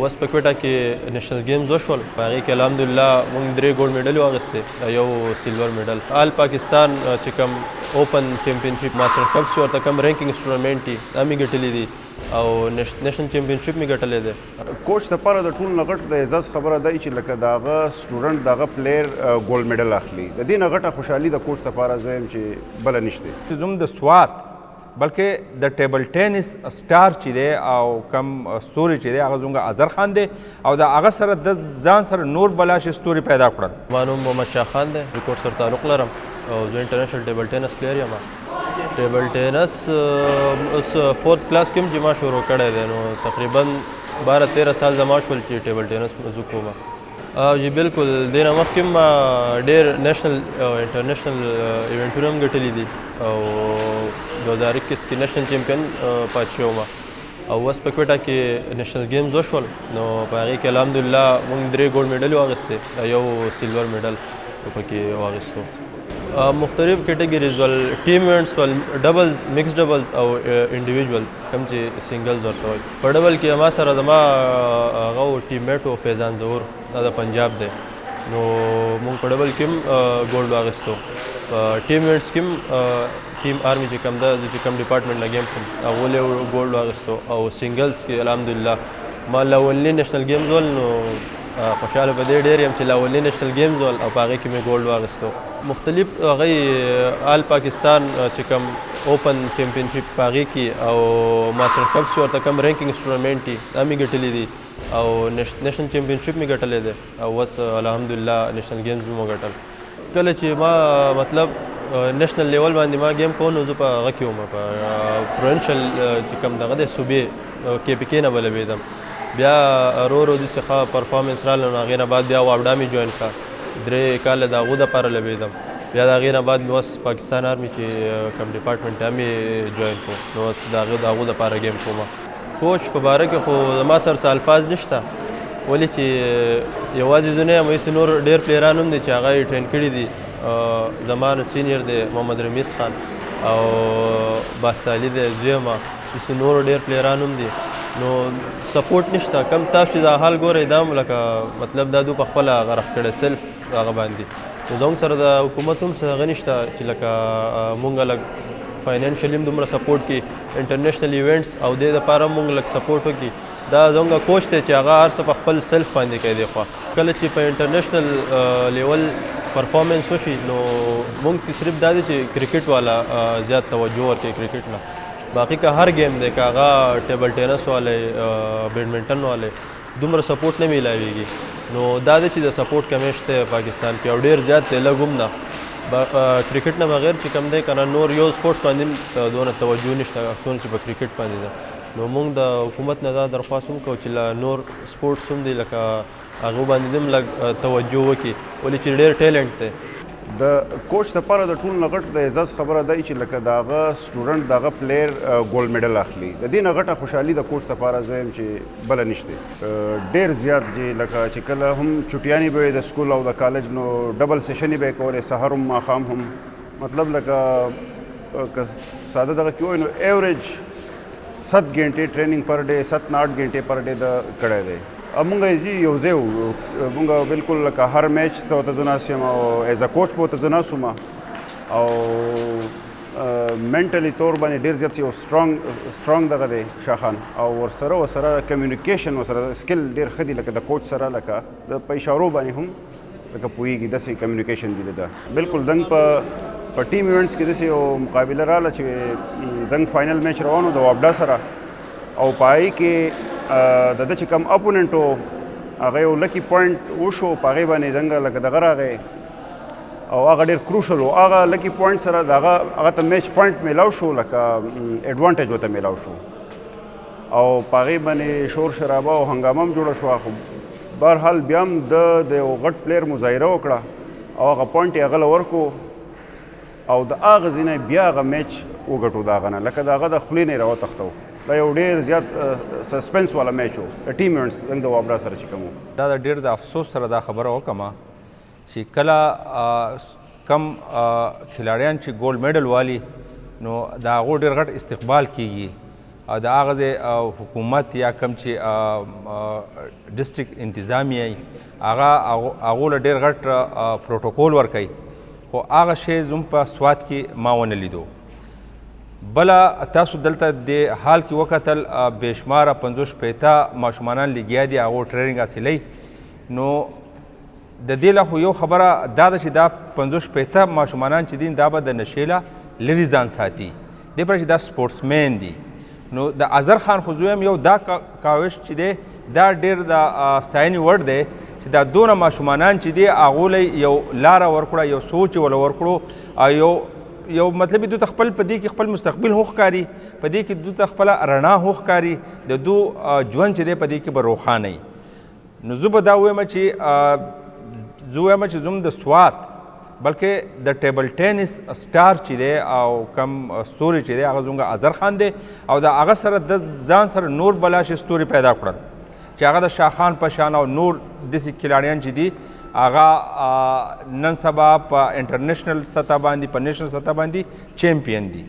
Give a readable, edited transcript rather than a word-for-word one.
اوس په کوټه کې نېشنل ګیمز وشول په هغې کې الحمدلله موږ 3 ګولډ میډل واخیستې یو سیلور میډل آل پاکستان چې کوم اوپن چیمپینشپ ماسټر کپ چې ورته کوم رینکینګز ټورنمنټ دي دا مې ګټلي دي او نېشنل چیمپینشپ مې ګټلی دی. کوچ دپاره د ټول نه غټ د اعزاز خبره دی چې لکه د هغه سټوډنټ د هغه پلیر ګولډ میډل اخلي. د دې نه غټه خوشحالي د کوچ دپاره زه یم چې بله نشته. زموږ د سوات بلکې د ټیبل ټینس سټار چې دی او کم ستوري چې دی هغه زموږ اظهر خان دی او د هغه سره د ځان سره نور بلاشي ستوري پیدا کړل. ما نوم محمد شاه خان دی، د کورټ سره تعلق لرم او زه انټرنیشنل ټیبل ټینس پلیر یم. ټیبل ټینس اوس 4th کلاس کې هم چې ما شروع کړی دی نو تقریبا 12-13 سال زما شول چې ټیبل ټینس زه کوم. جی بالکل دې نه مخکې ما ډېر نیشنل او انټرنیشنل ایونټونه هم ګټلي دي او 2021 کې نیشنل چیمپیون پاتې شوم او اوس په کوټه کې نیشنل ګیمز وشول نو په هغې کې الحمدلله موږ 3 ګولډ میډل واخیستې یو سیلور میډل پکې واخیستو. مختلف کیټګریز ول ټیم ایونټس ول ډبلز مکس ډبلز او انډیویجول کوم چې سنګلز ورته وایي. په ډبل کې ما سره زما هغه ټیم میټ و فیضان ظهور دا د پنجاب دی نو موږ په ډبل کې هم ګولډ واخیستو. په ټیم ایونټس کې هم ټیم آرمي چې کوم ده چې کوم ډپارټمنټ نه ګیم کوم هغو له ګولډ واخیستو او سنګلز کې الحمدلله ما لاولني نیشنل ګیمز ول نو خوشحاله په دې ډېر یم چې لاولني نیشنل ګیمز ول او په هغې کې مې ګولډ واخیستو. مختلف هغې آل پاکستان چې کوم اوپن چیمپینشپ په هغې کې او ماسټر کپ چې ورته کوم رینکینګز ټورنمنټ دي دا مې ګټلي دي او نیشنل چیمپینشپ مې ګټلی دی او اوس الحمدلله نیشنل ګیمز مې وګټل. کله چې ما مطلب نیشنل لیول باندې ما گیم کوو نو زه په هغه کې وم په پروینشل چې کوم دغه دی صوبې کې پي کې نه بلوېدم. بیا ورو ورو داسې ښه پرفارمنس راغله نو هغې نه بعد بیا واوډا مې جوین کړه 3 کاله د هغو دپاره لوېدم. بیا د هغې نه بعد مې اوس پاکستان آرمي چې کوم ډپارټمنټ دی هم یې جوین کړو نو اوس د هغو دپاره گیم کوم. کوچ په باره کې خو زما سره څه الفاظ نشته ولې چې یوازې زه نه یم هسې نور ډېر پلیران هم دي چې هغه یې ټرین کړي دي. زما نه سینیر دی محمد رمیز خان او باستالي دی زویمه هسې نور ډېر پلیران هم دي نو سپورټ نشته. کم تاسو چې دا حال ګورئ دا هم لکه مطلب دا دوی پخپله هغه رخ کړی سیلف هغه باندې نو زموږ سره د حکومت هم څه هغه نشته چې لکه مونږ لږ فاینانشلی هم دومره سپورټ کړي انټرنیشنل ایونټس او دې دپاره هم مونږ لږ سپورټ وکړي. دا زموږ کوچ دی چې هغه هر څه په خپل سیلف باندې کوي دی خوا کله چې په انټرنیشنل لیول پرفارمنس وشي نو مونږ کې صرف دا دی چې کرکټ والا زیات توجه ورکوي کرکټ نه باقي که هر گیم دی که هغه ټیبل ټینس والی بیډمنټن والی دومره سپورټ نه میلاویږي نو دا دی چې د سپورټ کمیش دی پاکستان کې او ډېر زیات دی لږ هم نه. کرکټ نه بغیر چې کوم دی که نه نور یو سپورټس باندې دونه توجه نشته څونه چې په کرکټ باندې ده نو موږ د حکومت نه دا درخواست هم کوو چې نور سپورټس هم دی لکه هغو باندې هم لږ توجه وکړي ولې چې ډېر ټیلنټ دی. د کوچ دپاره د ټول نه غټ د اعزاز خبره دی چې لکه د هغه سټوډنټ د هغه پلیر ګولډ میډل اخلي. د دې نه غټه خوشحالي د کوچ دپاره زه یم چې بله نشته. ډېر زیات چې لکه چې کله هم چټیانې به وې د سکول او د کالج نو ډبل سیشنې به یې کولې سهار هم ماښام هم مطلب لکه که ساده دغه کې ووایو نو ایوریج 7 غنټې ټریننګ پر ډے 7-8 غنټې پر ډے د کړی دی. مونږ یو ځای وو مونږ بالکل لکه هر میچ ته ورته زه ناست یم او ایز ا کوچ به ورته زه ناست وم او منټلي طور باندې ډېر زیات یو سټرانګ دغه دی شاخان او ورسره کمیونیکیشن ورسره سکل ډېر ښه دي لکه د کوچ سره لکه د په اشارو باندې هم لکه پوهېږي داسې کمیونیکیشن دي ده. بالکل دنګ په ټیم ایونټس کې داسې یو مقابله راغله چې دنګ فاینل میچ روان و د واپډا سره او په هغې کې د ده چې کوم اپوننټ و هغه یو لکی پوینټ وشو په هغې باندې دنګه لکه دغه راغی او هغه ډېر کروشل و هغه لکی پوینټ سره د هغه ته میچ پوینټ میلاو شو لکه ایډوانټیج ورته میلاو شو او په هغې باندې شور شرابه او هنګامه هم جوړه شوه. خو بهرحال بیا هم د یو غټ پلیر مظاهره وکړه او هغه پوینټ یې هغه له ورکړو او د هغه ځای نه بیا هغه میچ وګټو د هغه نه لکه د هغه د خولې نه یې راوتښتو. دا یو ډېر زیات سسپنس والا میچ و د ټیم ایونټس د واپډا سره چې کوم و. دا د ډېر د افسوس سره دا خبره وکړم چې کله کم کھلاړیان چې ګولډ میډل والي نو د هغو ډېر غټ استقبال کیږي او د هغه ځای حکومت یا کوم چې ډسټرک انتظامیه وي هغو له ډېر غټ پروټوکول ورکوي خو هغه شی زموږ په سوات کې ما ونه لیدو. بله تاسو دلته د حال کې وکتل بېشماره 50-60 ماشومانان لګیا دي هغو ټریننګ حاصلوي. نو د دې له خو یو خبره دا ده چې دا 50-60 ماشومانان چې دي دا به د نشې له لرې ځان ساتي دې پرې چې دا سپورټسمین دي. نو د اظهر خان خو زوی هم یو دا کاوش چې دی دا ډېر د ستاینې وړ دی چې دا دونه ماشومانان چې دي هغو له یو لاره ورکړه یو سوچ یې وله ورکړو او یو مطلب دوی ته خپل په دې کې خپل مستقبل هم ښکاري په دې کې دوی ته خپله رڼا هم ښکاري د دو ژوند چې دی په دې کې به روښانه وي. نو زه به دا ووایم چې زموږ د سوات بلکې د ټیبل ټینس سټار چې دی او کم ستوري چې دی هغه زموږ اظهر خان دی او د هغه سره د ځان سره نور بلاشې ستوري پیدا کړل چې هغه د شاخان په شان او نور داسې کھلاړیان چې دي هغه نن سبا په انټرنیشنل سطح باندې په نیشنل سطح باندې چیمپئن دي.